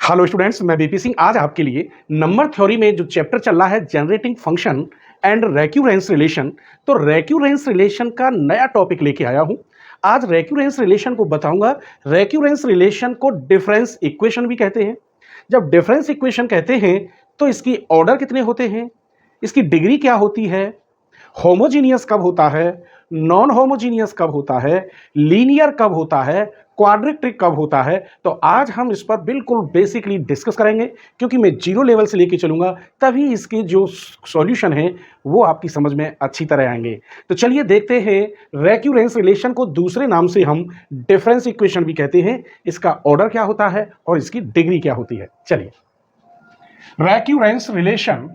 Hello students, मैं BP Singh आज आपके लिए नंबर थ्योरी में जो चैप्टर चल रहा है जनरेटिंग फंक्शन एंड रेक्यूरेंस रिलेशन, तो रेक्यूरेंस रिलेशन का नया टॉपिक लेके आया हूं। आज रेक्यूरेंस रिलेशन को बताऊंगा। रेक्यूरेंस रिलेशन को डिफरेंस इक्वेशन भी कहते हैं। जब डिफरेंस इक्वेशन कहते हैं तो इसकी ऑर्डर कितने होते हैं, इसकी डिग्री क्या होती है, होमोजीनियस कब होता है, नॉन होमोजीनियस कब होता है, लीनियर कब होता है, क्वाड्रेटिक कब होता है। तो आज हम इस पर बिल्कुल बेसिकली डिस्कस करेंगे, क्योंकि मैं जीरो लेवल से लेके चलूंगा, तभी इसके जो सॉल्यूशन है वो आपकी समझ में अच्छी तरह आएंगे। तो चलिए देखते हैं। रेक्यूरेंस रिलेशन को दूसरे नाम से हम डिफरेंस इक्वेशन भी कहते हैं। इसका ऑर्डर क्या होता है और इसकी डिग्री क्या होती है। चलिए, रेक्यूरेंस रिलेशन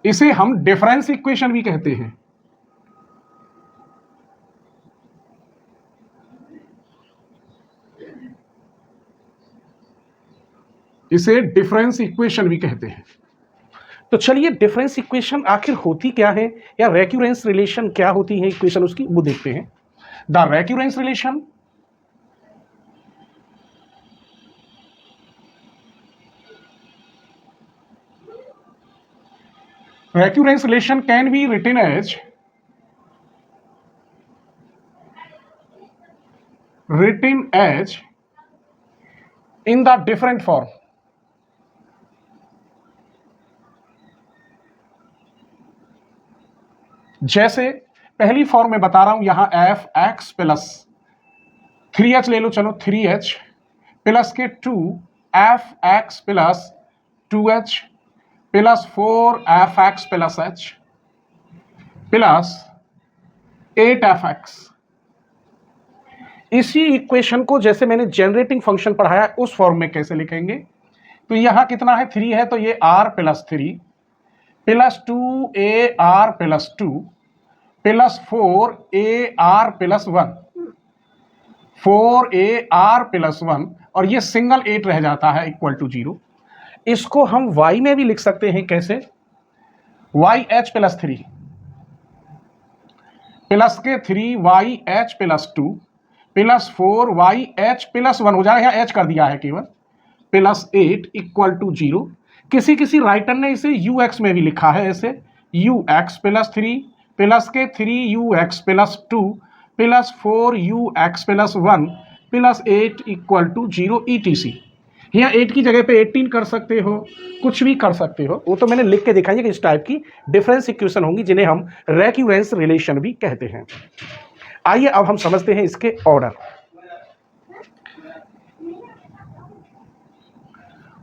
इसे हम डिफरेंस इक्वेशन भी कहते हैं। इसे डिफरेंस इक्वेशन भी कहते हैं। तो चलिए, डिफरेंस इक्वेशन आखिर होती क्या है, या रेक्यूरेंस रिलेशन क्या होती है इक्वेशन उसकी, वो देखते हैं। The recurrence relation can be written as in the different form. जैसे पहली फॉर्म में बता रहा हूं, यहां एफ एक्स प्लस 3h ले लो, चलो 3h प्लस के 2 F x plus 2h plus 4 F x plus h plus 8 F x. इसी इक्वेशन को जैसे मैंने जनरेटिंग फंक्शन पढ़ाया उस फॉर्म में कैसे लिखेंगे, तो यहां कितना है, 3 है, तो ये r plus 3 plus 2ar plus 2 plus 4ar plus 1, 4ar plus 1, और ये सिंगल 8 रह जाता है इक्वल टू 0। इसको हम y में भी लिख सकते हैं, कैसे, yh प्लस 3 प्लस के 3yh plus 2 plus 4yh plus 1 हो जाएगा, यहाँ h कर दिया है केवल, प्लस 8 इक्वल टू 0। किसी किसी राइटर ने इसे ux में भी लिखा है, ऐसे ux प्लस 3 प्लस के 3ux plus 2 plus 4ux plus 1 plus 8 equal to 0 etc। यहाँ 8 की जगह पे 18 कर सकते हो, कुछ भी कर सकते हो, वो तो मैंने लिख के दिखाई है कि इस टाइप की डिफरेंस इक्वेशन होंगी जिन्हें हम रेक्यूरेंस रिलेशन भी कहते हैं। आइए अब हम समझते हैं इसके order.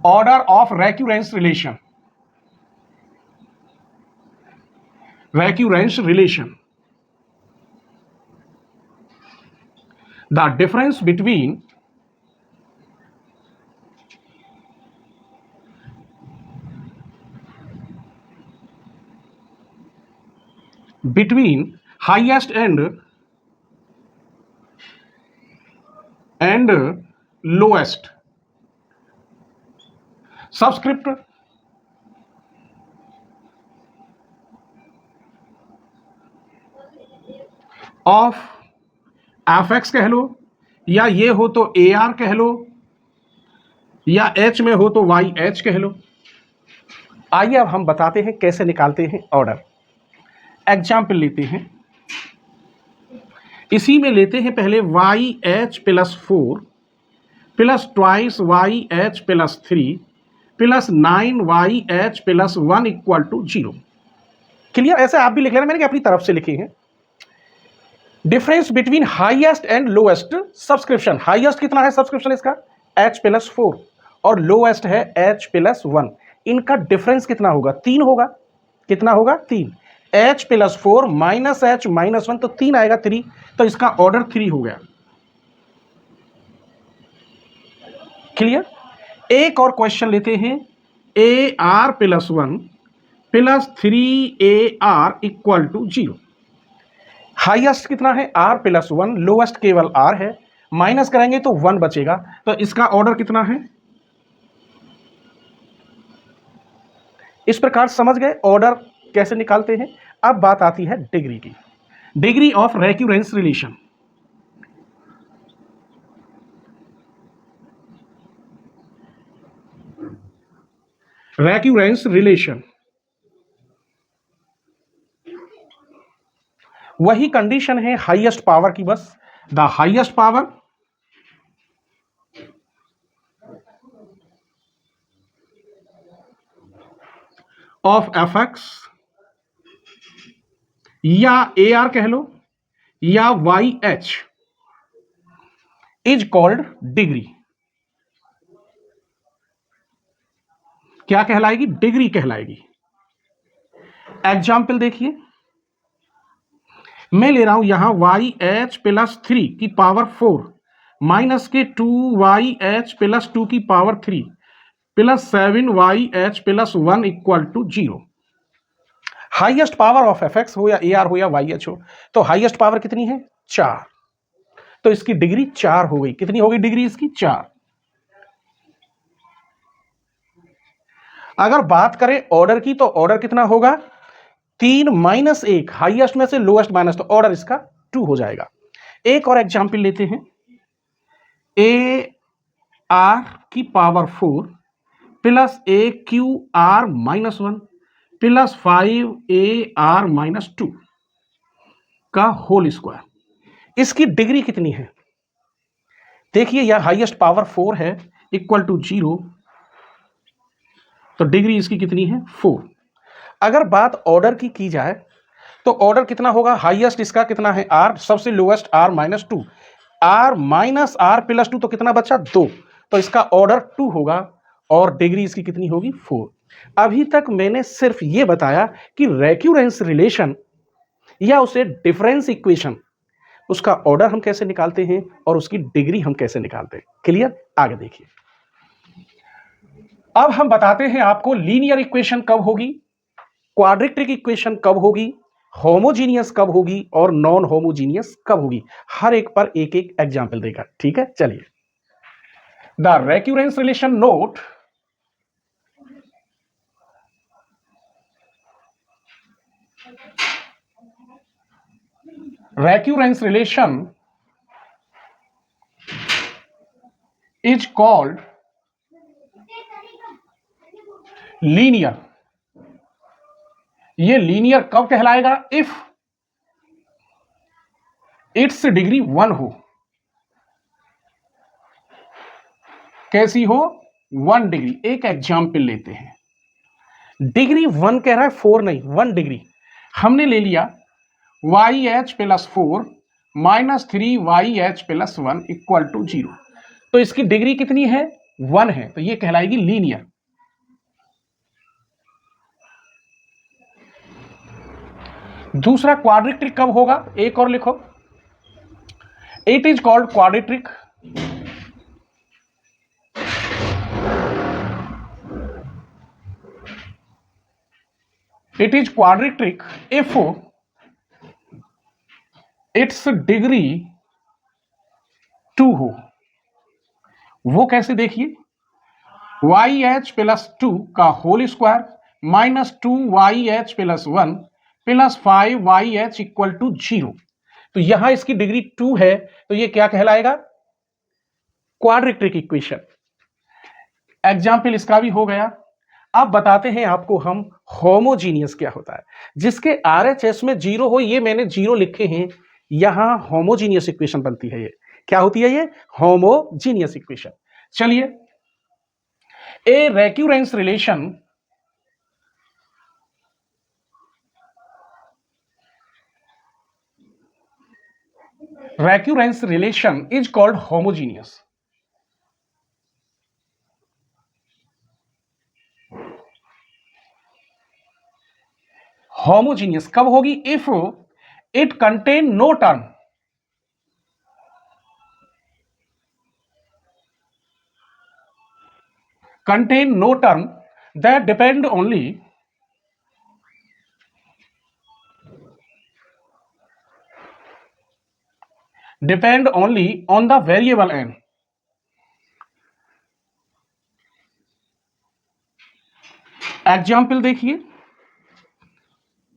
Order of recurrence relation. Recurrence relation, the difference between highest and lowest subscript of F X कह लो, या ये हो तो ए आर कह लो, या एच में हो तो वाई एच कह लो। आइए अब हम बताते हैं कैसे निकालते हैं ऑर्डर। एग्जाम्पल लेते हैं, इसी में लेते हैं पहले Y H plus 4 plus twice Y H plus 3 plus 9yh plus 1 equal to 0। Clear? ऐसे आप भी लिख लेना, मैंने अपनी तरफ से लिखे हैं। Difference between highest and lowest subscription. Highest कितना है सब्सक्रिप्शन इसका, h प्लस 4, और लोएस्ट है h प्लस 1। इनका डिफरेंस कितना होगा, 3 होगा। कितना होगा, 3। h plus 4 minus h minus 1, तो 3 आएगा, 3। तो इसका ऑर्डर 3 हो गया। क्लियर? एक और क्वेश्चन लेते हैं, A R plus 1 plus 3ar equal to 0। Highest कितना है, r प्लस 1, लोएस्ट केवल r है, माइनस करेंगे तो 1 बचेगा। तो इसका ऑर्डर कितना है, इस प्रकार समझ गए। ऑर्डर कैसे निकालते हैं? अब बात आती है डिग्री की, degree of recurrence relation. Recurrence relation वही कंडीशन है हाईएस्ट पावर की, बस the highest power of F X या ए आर कह लो या Y H is called degree. क्या कहलाएगी? डिग्री कहलाएगी। एग्जाम्पल देखिए, मैं ले रहा हूं यहां वाई एच प्लस 3 की पावर 4 माइनस के 2 YH+2 की power 3 plus 7 YH plus 1 equal to 0। Highest power of F X हो या ए आर हो या वाई एच हो, तो हाईएस्ट पावर कितनी है? 4। तो इसकी डिग्री 4 हो गई। कितनी हो गई डिग्री इसकी? 4। अगर बात करें ऑर्डर की, तो ऑर्डर कितना होगा? 3 माइनस 1, हाईएस्ट में से लोएस्ट माइनस, तो ऑर्डर इसका 2 हो जाएगा। एक और एग्जाम्पल लेते हैं, ए आर की power 4 plus A Q R minus 1 plus 5 AR-2 का होल स्क्वायर। इसकी डिग्री कितनी है? देखिए यह हाईएस्ट पावर 4 है इक्वल टू 0, तो डिग्री इसकी कितनी है? 4। अगर बात ऑर्डर की जाए तो ऑर्डर कितना होगा? हाईएस्ट इसका कितना है? R, सबसे लोएस्ट R-2, R-R+2, तो कितना बचा? 2। तो इसका ऑर्डर 2 होगा और डिग्री इसकी कितनी होगी? 4। अभी तक मैंने सिर्फ ये बताया कि रेक्यूरेंस रिलेशन या उसे डिफरेंस इक्वेशन, उसका ऑर्डर हम कैसे निकालते हैं और उसकी डिग्री हम कैसे निकालते हैं। क्लियर? आगे देखिए। अब हम बताते हैं आपको लीनियर इक्वेशन कब होगी, क्वाड्रेटिक इक्वेशन कब होगी, होमोजीनियस कब होगी और नॉन होमोजीनियस कब होगी। हर एक पर एक एक एग्जाम्पल देगा। ठीक है, चलिए। The recurrence relation note, recurrence relation is called linear. ये लीनियर कब कहलाएगा? इफ इट्स डिग्री 1 हो। कैसी हो? 1 डिग्री। एक एग्जाम्पल लेते हैं, डिग्री 1 कह रहा है, 4 नहीं, 1 डिग्री। हमने ले लिया YH+4 minus 3YH+1 equal to 0। तो इसकी डिग्री कितनी है? 1 है, तो ये कहलाएगी लीनियर। दूसरा क्वाड्रेटिक कब होगा? एक और लिखो, it is called quadratic if its degree 2 हो। वो कैसे? देखिए, YH+2 का whole square minus 2YH+1 plus 5YH equal to 0। तो यहां इसकी डिग्री 2 है, तो ये क्या कहलाएगा? Quadratic equation. एग्जाम्पल इसका भी हो गया। अब बताते हैं आपको हम होमोजीनियस क्या होता है। जिसके RHS में 0 हो, ये मैंने 0 लिखे हैं, यहां होमोजीनियस इक्वेशन बनती है। ये क्या होती है? ये होमोजीनियस इक्वेशन। चलिए, a recurrence relation is called homogeneous. Homogeneous कब होगी? If it contain no term, that depend only on the variable n। Example देखिए,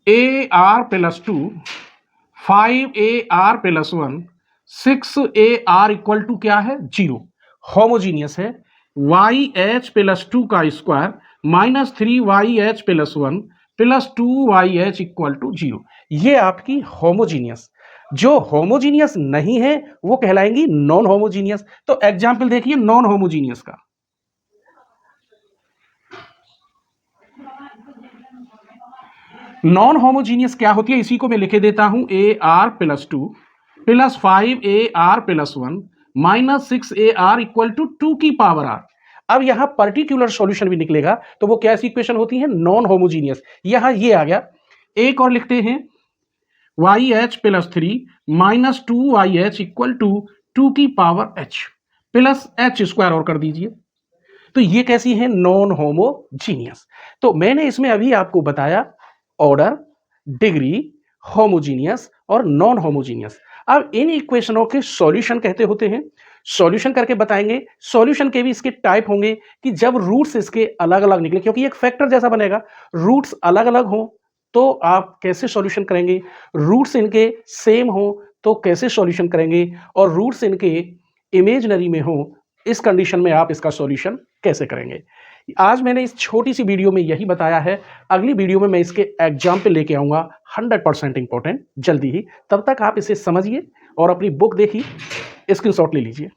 AR plus 2, 5AR plus 1, 6AR equal to क्या है 0, होमोजीनियस है। YH प्लस 2 का square minus 3YH plus 1 plus 2YH equal to 0, ये आपकी homogeneous. जो homogeneous नहीं है वो कहलाएंगी नॉन होमोजीनियस। तो एग्जाम्पल देखिए नॉन होमोजीनियस का। नॉन होमोजीनियस क्या होती है, इसी को मैं लिखे देता हूं, AR plus 2 plus 5AR plus 1 minus 6AR equal to 2 की पावर R। अब यहां पर्टिकुलर सॉल्यूशन भी निकलेगा तो वो कैसी इक्वेशन होती है, नॉन होमोजीनियस। यहां ये आ गया। एक और लिखते हैं YH plus 3 minus 2YH equal to 2 की power H plus H square और कर दीजिए। तो ये कैसी है, नॉन होमोजीनियस। तो मैंने इसमें अभी आपको बताया ऑर्डर, डिग्री, होमोजीनियस और नॉन होमोजीनियस। अब इन इक्वेशनों के सॉल्यूशन कहते होते हैं, सॉल्यूशन करके बताएंगे। सॉल्यूशन के भी इसके टाइप होंगे कि जब रूट्स इसके अलग अलग निकले, क्योंकि एक फैक्टर जैसा बनेगा, रूट्स अलग अलग हो तो आप कैसे सॉल्यूशन करेंगे, रूट्स इनके सेम हो तो कैसे सॉल्यूशन करेंगे, और रूट्स इनके इमेजनरी में हो, इस कंडीशन में आप इसका सॉल्यूशन कैसे करेंगे। आज मैंने इस छोटी सी वीडियो में यही बताया है। अगली वीडियो में मैं इसके एग्जाम्पल लेके आऊँगा 100% इंपॉर्टेंट जल्दी ही। तब तक आप इसे समझिए और अपनी बुक देखिए, स्क्रीनशॉट ले लीजिए।